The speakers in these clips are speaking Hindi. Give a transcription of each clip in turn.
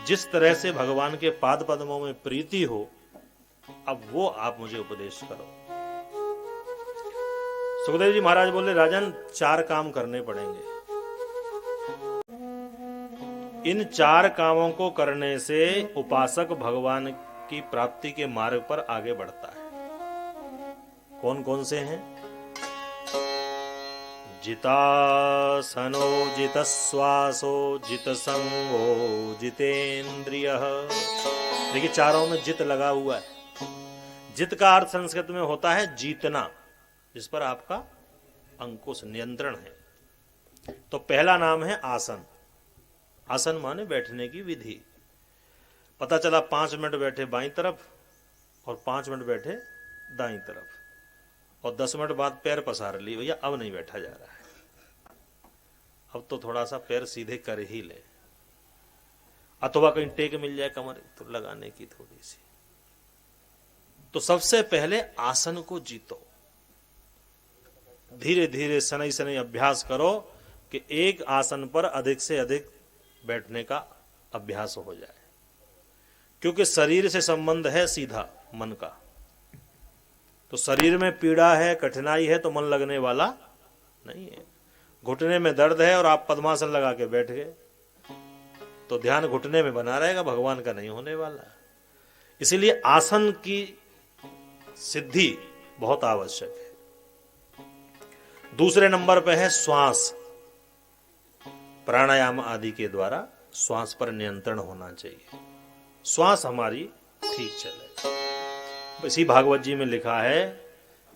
जिस तरह से भगवान के पाद पद्मों में प्रीति हो, अब वो आप मुझे उपदेश करो। सुखदेव जी महाराज बोले, राजन 4 काम करने पड़ेंगे। इन 4 कामों को करने से उपासक भगवान की प्राप्ति के मार्ग पर आगे बढ़ता है। कौन कौन से हैं? जितासनो जितश्वासो जितसंगो जितेंद्रियः। देखिए चारों में जित लगा हुआ है। जित का अर्थ संस्कृत में होता है जीतना, जिस पर आपका अंकुश नियंत्रण है। तो पहला नाम है आसन। आसन माने बैठने की विधि। पता चला 5 मिनट बैठे बाईं तरफ और 5 मिनट बैठे दाईं तरफ और 10 मिनट बाद पैर पसार लिए, भैया अब नहीं बैठा जा रहा है, अब तो थोड़ा सा पैर सीधे कर ही ले, अथवा कहीं टेक मिल जाए कमर तो लगाने की थोड़ी सी। तो सबसे पहले आसन को जीतो। धीरे धीरे शनै शनै अभ्यास करो कि एक आसन पर अधिक से अधिक बैठने का अभ्यास हो जाए, क्योंकि शरीर से संबंध है सीधा मन का। तो शरीर में पीड़ा है, कठिनाई है, तो मन लगने वाला नहीं है। घुटने में दर्द है और आप पद्मासन लगा के बैठ गए तो ध्यान घुटने में बना रहेगा, भगवान का नहीं होने वाला। इसीलिए आसन की सिद्धि बहुत आवश्यक है। दूसरे नंबर पे है श्वास। प्राणायाम आदि के द्वारा श्वास पर नियंत्रण होना चाहिए, श्वास हमारी ठीक चले। इसी भागवत जी में लिखा है,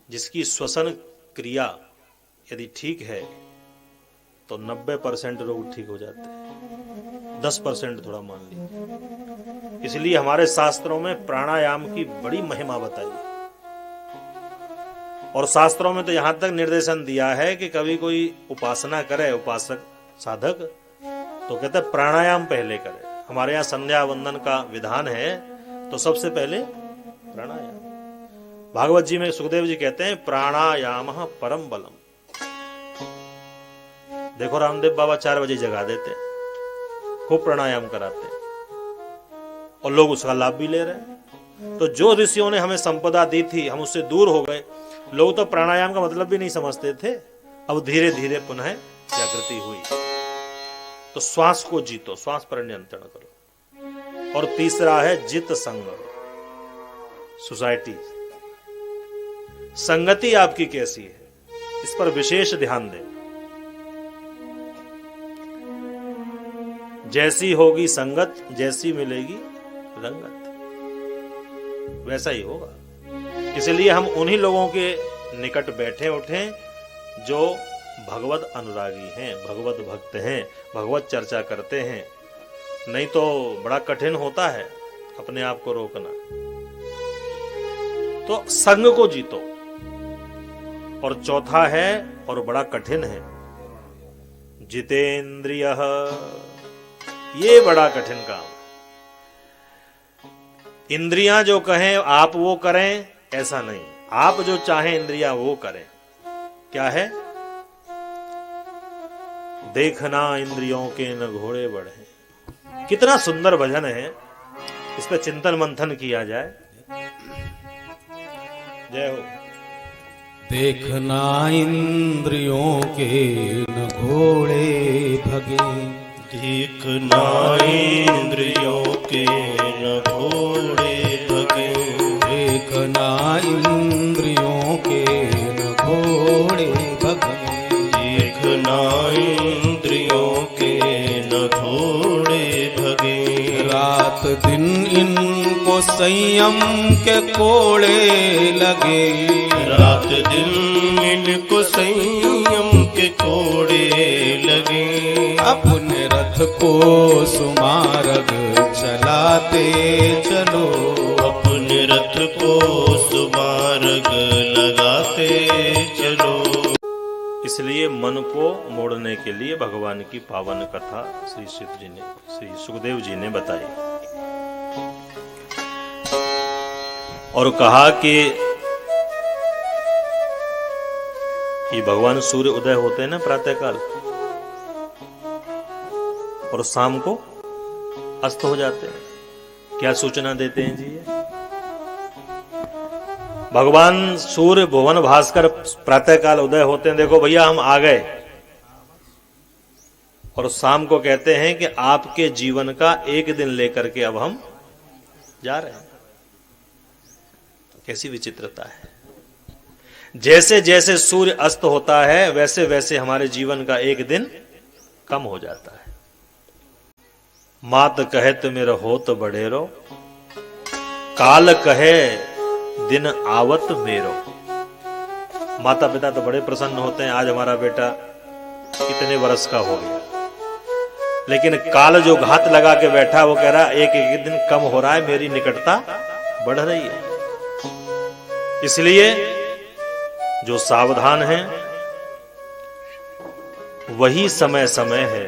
जिसकी श्वसन क्रिया यदि ठीक है तो 90% रोग ठीक हो जाते हैं, 10% थोड़ा मान लीजिए। इसलिए हमारे शास्त्रों में प्राणायाम की बड़ी महिमा बताई है। और शास्त्रों में तो यहां तक निर्देशन दिया है कि कभी कोई उपासना करे, उपासक साधक, तो कहते हैं प्राणायाम पहले करे। हमारे यहाँ संध्या वंदन का विधान है, तो सबसे पहले प्राणायाम। भागवत जी में सुखदेव जी कहते हैं, प्राणायाम परम बलम। देखो रामदेव बाबा 4 बजे जगा देते, खूब प्राणायाम कराते और लोग उसका लाभ भी ले रहे हैं। तो जो ऋषियों ने हमें संपदा दी थी, हम उससे दूर हो गए। लोग तो प्राणायाम का मतलब भी नहीं समझते थे, अब धीरे धीरे पुनः जागृति हुई। तो श्वास को जीतो, श्वास पर नियंत्रण करो। और तीसरा है जित संग, सोसाइटी। संगति आपकी कैसी है, इस पर विशेष ध्यान दें। जैसी होगी संगत, जैसी मिलेगी रंगत, वैसा ही होगा। इसलिए हम उन्हीं लोगों के निकट बैठे उठे जो भगवत अनुरागी हैं, भगवत भक्त हैं, भगवत चर्चा करते हैं। नहीं तो बड़ा कठिन होता है अपने आप को रोकना। तो संग को जीतो। और चौथा है, और बड़ा कठिन है, जितेंद्रियः। ये बड़ा कठिन काम। इंद्रियां जो कहें आप वो करें, ऐसा नहीं। आप जो चाहें इंद्रियां वो करें। क्या है? देखना इंद्रियों के न घोड़े बढ़े। कितना सुंदर भजन है, इस पे चिंतन मंथन किया जाए। जय हो। देखना इंद्रियों के न घोड़े भगे, देखना इंद्रियों के न घोड़े भगे, देखना इंद्रियों के न घोड़े भगे, देखना इंद्रियों के न घोड़े भगे। रात दिन इनको संयम के कोड़े लगे, रात दिन इनको संयम के कोड़े लगे। अपने रथ को सुमार्ग चलाते चलो, अपने रथ को सुमार्ग लगाते चलो। इसलिए मन को मोड़ने के लिए भगवान की पावन कथा श्री सुखदेव जी ने बताई और कहा कि ये भगवान सूर्य उदय होते हैं ना प्रातःकाल, और शाम को अस्त हो जाते हैं। क्या सूचना देते हैं जी? भगवान सूर्य भुवन भास्कर प्रातःकाल उदय होते हैं, देखो भैया हम आ गए, और शाम को कहते हैं कि आपके जीवन का एक दिन लेकर के अब हम जा रहे हैं। कैसी विचित्रता है। जैसे जैसे सूर्य अस्त होता है वैसे वैसे हमारे जीवन का एक दिन कम हो जाता है। मात कहे तो मेरा होत बड़ेरो, काल कहे दिन आवत मेरो। माता पिता तो बड़े प्रसन्न होते हैं, आज हमारा बेटा कितने वर्ष का हो गया, लेकिन काल जो घात लगा के बैठा वो कह रहा एक एक दिन कम हो रहा है, मेरी निकटता बढ़ रही है। इसलिए जो सावधान है वही समय समय है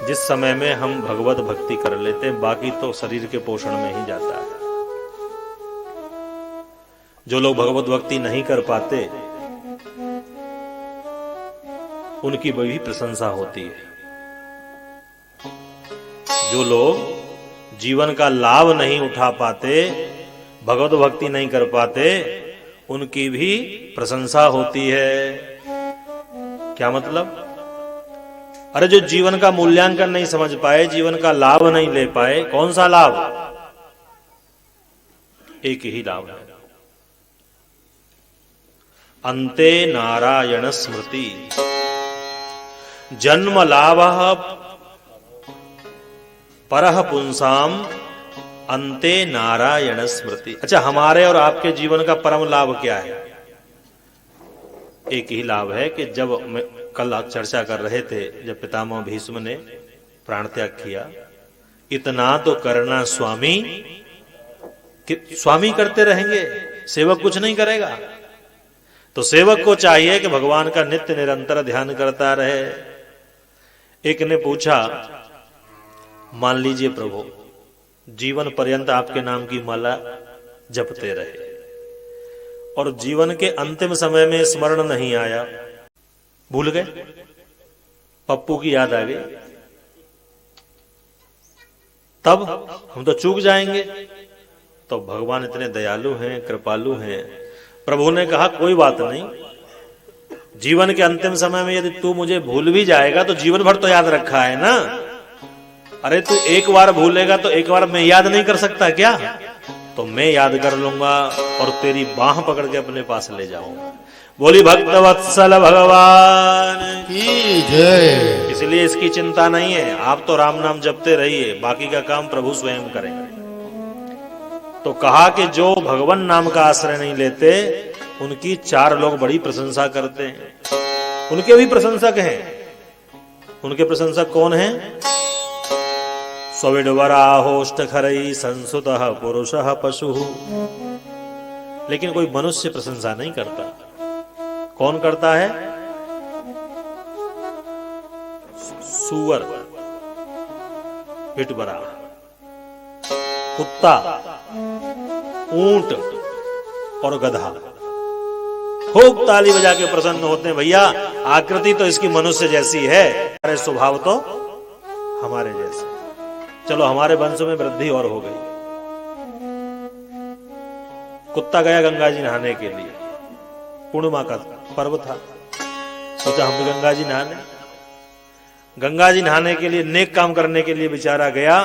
जिस समय में हम भगवत भक्ति कर लेते हैं, बाकी तो शरीर के पोषण में ही जाता है। जो लोग भगवत भक्ति नहीं कर पाते उनकी बड़ी प्रशंसा होती है। जो लोग जीवन का लाभ नहीं उठा पाते, भगवत भक्ति नहीं कर पाते, उनकी भी प्रशंसा होती है। क्या मतलब? अरे जो जीवन का मूल्यांकन नहीं समझ पाए, जीवन का लाभ नहीं ले पाए, कौन सा लाभ? एक ही लाभ है, अन्ते नारायण स्मृति, जन्म लाभ परह पुंसाम अन्ते नारायण स्मृति। अच्छा, हमारे और आपके जीवन का परम लाभ क्या है? एक ही लाभ है कि जब कल चर्चा कर रहे थे, जब पितामह भीष्म ने प्राण त्याग किया, इतना तो करना स्वामी, कि स्वामी करते रहेंगे, सेवक कुछ नहीं करेगा। तो सेवक को चाहिए कि भगवान का नित्य निरंतर ध्यान करता रहे। एक ने पूछा, मान लीजिए प्रभु जीवन पर्यंत आपके नाम की माला जपते रहे और जीवन के अंतिम समय में स्मरण नहीं आया, भूल गए, पप्पू की याद आ गई, तब हम तो चूक जाएंगे। तो भगवान इतने दयालु हैं, कृपालु हैं। प्रभु ने कहा कोई बात नहीं, जीवन के अंतिम समय में यदि तू मुझे भूल भी जाएगा तो जीवन भर तो याद रखा है ना। अरे तू एक बार भूलेगा तो एक बार मैं याद नहीं कर सकता क्या? तो मैं याद कर लूंगा और तेरी बाह पकड़ के अपने पास ले जाऊंगा। बोली भक्त वत्सल भगवान की जय। इसलिए इसकी चिंता नहीं है, आप तो राम नाम जपते रहिए, बाकी का काम प्रभु स्वयं करेंगे। तो कहा कि जो भगवान नाम का आश्रय नहीं लेते उनकी चार लोग बड़ी प्रशंसा करते हैं। उनके भी प्रशंसक हैं। उनके प्रशंसक कौन हैं? स्वविडवराहोष्ट खरई संसुतः पुरुषः पशु। लेकिन कोई मनुष्य प्रशंसा नहीं करता। कौन करता है? सूअर, विडवरा, कुत्ता, ऊंट और गधा खूब ताली बजा के प्रसन्न होते हैं। भैया आकृति तो इसकी मनुष्य जैसी है, अरे स्वभाव तो हमारे जैसे। चलो हमारे वंश में वृद्धि और हो गई। कुत्ता गया गंगा जी नहाने के लिए, पूर्णिमा का पर्व था, सोचा हम भी गंगा जी नहाने। गंगा जी नहाने के लिए, नेक काम करने के लिए बेचारा गया,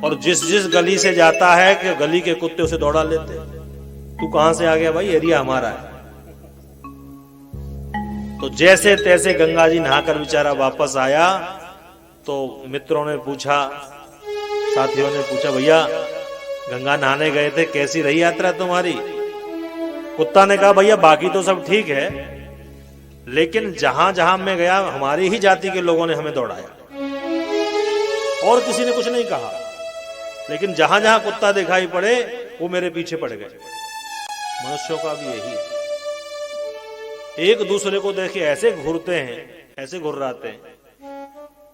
और जिस जिस गली से जाता है कि गली के कुत्ते उसे दौड़ा लेते। तू कहां से आ गया भाई? एरिया हमारा है। तो जैसे तैसे गंगा जी नहाकर बेचारा वापस आया तो मित्रों ने पूछा, साथियों ने पूछा, भैया गंगा नहाने गए थे, कैसी रही यात्रा तुम्हारी? कुत्ता ने कहा, भैया बाकी तो सब ठीक है, लेकिन जहां जहां मैं गया हमारी ही जाति के लोगों ने हमें दौड़ाया, और किसी ने कुछ नहीं कहा। लेकिन जहां जहां कुत्ता दिखाई पड़े वो मेरे पीछे पड़ गए। मनुष्यों का भी यही है, एक दूसरे को देखे ऐसे घूरते हैं, ऐसे घुर्राते हैं,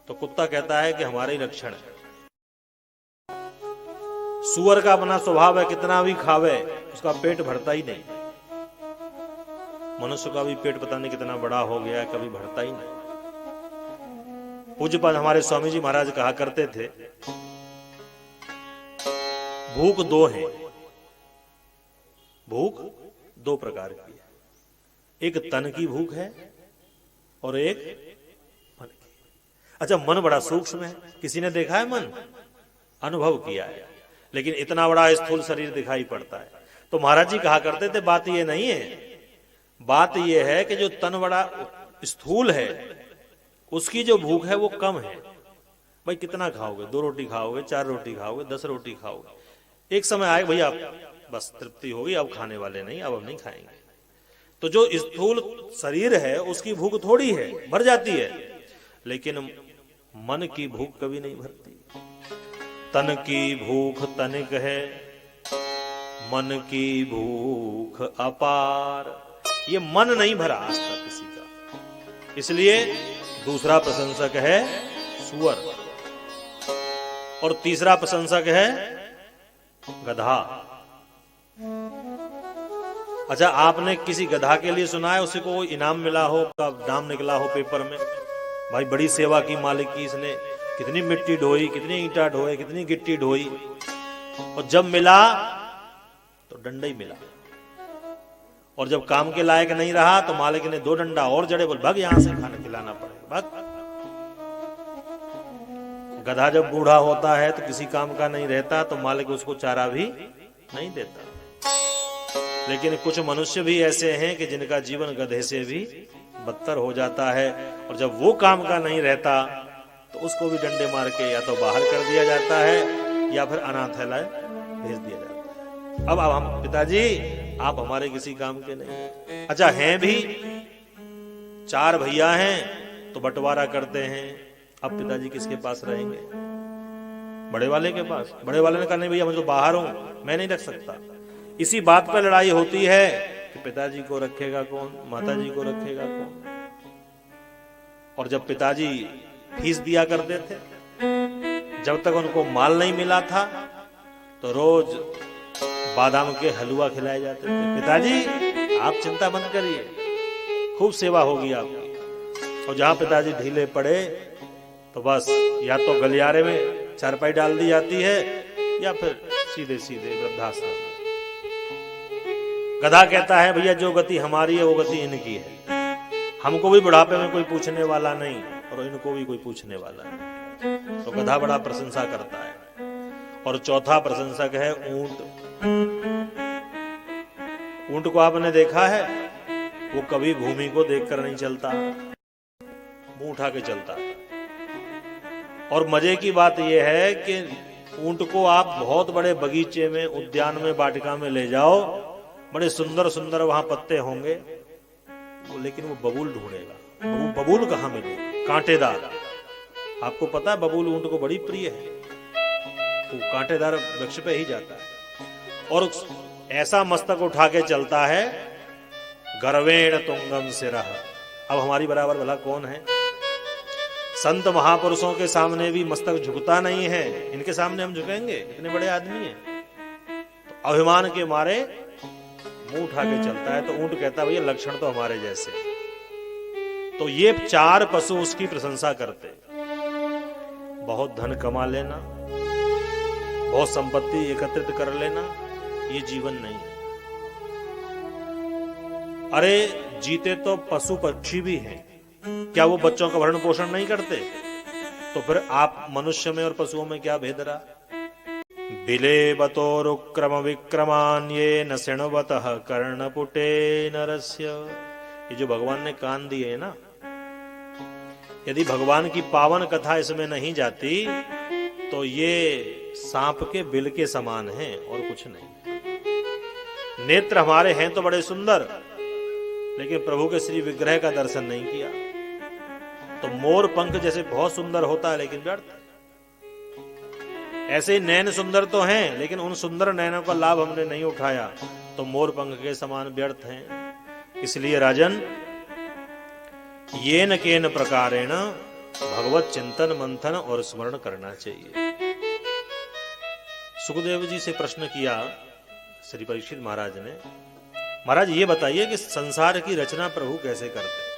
तो कुत्ता कहता है कि हमारे ही लक्षण है। सूअर का अपना स्वभाव है, कितना भी खावे उसका पेट भरता ही नहीं। मनुष्य का भी पेट पता नहीं कितना बड़ा हो गया, कभी भरता ही नहीं। पूज्यपाद हमारे स्वामी जी महाराज कहा करते थे भूख दो है, भूख दो प्रकार की है, एक तन की भूख है और एक मन की। अच्छा, मन बड़ा सूक्ष्म है, किसी ने देखा है मन? अनुभव किया है, लेकिन इतना बड़ा स्थूल शरीर दिखाई पड़ता है। तो महाराज जी कहा करते थे बात ये नहीं है, बात ये है कि जो तन बड़ा स्थूल है उसकी जो भूख है वो कम है। भाई कितना खाओगे? 2 रोटी खाओगे, 4 रोटी खाओगे, 10 रोटी खाओगे, एक समय आए भैया बस तृप्ति होगी, अब खाने वाले नहीं, अब हम नहीं खाएंगे। तो जो स्थूल शरीर है उसकी भूख थोड़ी है, भर जाती है, लेकिन मन की भूख कभी नहीं भरती। तन की भूख तनिक है, मन की भूख अपार। ये मन नहीं भरा आज तक किसी का, इसलिए दूसरा प्रशंसक है सुअर और तीसरा प्रशंसक है गधा। अच्छा, आपने किसी गधा के लिए सुना है उसी को इनाम मिला हो, का नाम निकला हो पेपर में, भाई बड़ी सेवा की मालिक की, इसने कितनी मिट्टी ढोई, कितनी ईंटा ढोए, कितनी गिट्टी ढोई, और जब मिला तो डंडा ही मिला, और जब काम के लायक नहीं रहा तो मालिक ने 2 डंडा और जड़े, बोल भाग यहां से, खाना खिलाना पड़ेगा, भाग। गधा जब बूढ़ा होता है तो किसी काम का नहीं रहता, तो मालिक उसको चारा भी नहीं देता। लेकिन कुछ मनुष्य भी ऐसे हैं कि जिनका जीवन गधे से भी बदतर हो जाता है, और जब वो काम का नहीं रहता तो उसको भी डंडे मार के या तो बाहर कर दिया जाता है या फिर अनाथालय भेज दिया जाता है। अब हम पिताजी आप हमारे किसी काम के नहीं। अच्छा, हैं भी 4 भैया हैं तो बंटवारा करते हैं, अब पिताजी किसके पास रहेंगे? बड़े वाले के पास। बड़े वाले ने कहा नहीं भैया मैं तो बाहर हूं, मैं नहीं रख सकता। इसी बात पर लड़ाई होती है कि पिताजी को रखेगा कौन, माताजी को रखेगा कौन। और जब पिताजी फीस दिया करते थे, जब तक उनको माल नहीं मिला था तो रोज बादाम के हलवा खिलाए जाते थे। पिताजी आप चिंता मत करिए, खूब सेवा होगी आपकी। और जहां पिताजी ढीले पड़े तो बस या तो गलियारे में चारपाई डाल दी जाती है या फिर सीधे सीधे वृद्धाश्रम। गधा कहता है भैया जो गति हमारी है वो गति इनकी है, हमको भी बुढ़ापे में कोई पूछने वाला नहीं और इनको भी कोई पूछने वाला नहीं। तो गधा बड़ा प्रशंसा करता है। और चौथा प्रशंसक है ऊंट। ऊंट को आपने देखा है, वो कभी भूमि को देखकर नहीं चलता, मुंह उठा के चलता है। और मजे की बात यह है कि ऊंट को आप बहुत बड़े बगीचे में, उद्यान में, वाटिका में ले जाओ, बड़े सुंदर सुंदर वहां पत्ते होंगे, लेकिन वो बबूल ढूंढेगा। बबूल कहां मिलेगा? कांटेदार। आपको पता है बबूल ऊंट को बड़ी प्रिय है, वो कांटेदार वृक्ष पे ही जाता है और ऐसा मस्तक उठा के चलता है, गर्वेण तुंगम सिरह। अब हमारी बराबर भला कौन है? संत महापुरुषों के सामने भी मस्तक झुकता नहीं है, इनके सामने हम झुकेंगे? इतने बड़े आदमी हैं। तो अभिमान के मारे मुंह उठा के चलता है। तो ऊंट कहता है भैया लक्षण तो हमारे जैसे। तो ये 4 पशु उसकी प्रशंसा करते। बहुत धन कमा लेना, बहुत संपत्ति एकत्रित कर लेना, ये जीवन नहीं है। अरे जीते तो पशु पक्षी भी हैं, क्या वो बच्चों का भरण पोषण नहीं करते? तो फिर आप मनुष्य में और पशुओं में क्या भेद रहा? बिलेबतोरुक्रम विक्रमान्ये न सिणवतः कर्णपुटे नरस्य। ये जो भगवान ने कान दिए है ना, यदि भगवान की पावन कथा इसमें नहीं जाती तो ये सांप के बिल के समान है और कुछ नहीं। नेत्र हमारे हैं तो बड़े सुंदर, लेकिन प्रभु के श्री विग्रह का दर्शन नहीं किया। तो मोर पंख जैसे बहुत सुंदर होता है लेकिन व्यर्थ। ऐसे ही नैन सुंदर तो हैं, लेकिन उन सुंदर नैनों का लाभ हमने नहीं उठाया, तो मोर पंख के समान व्यर्थ हैं। इसलिए राजन, येन केन प्रकारेण भगवत चिंतन मंथन और स्मरण करना चाहिए। सुखदेव जी से प्रश्न किया श्री परीक्षित महाराज ने, महाराज ये बताइए कि संसार की रचना प्रभु कैसे करते हैं?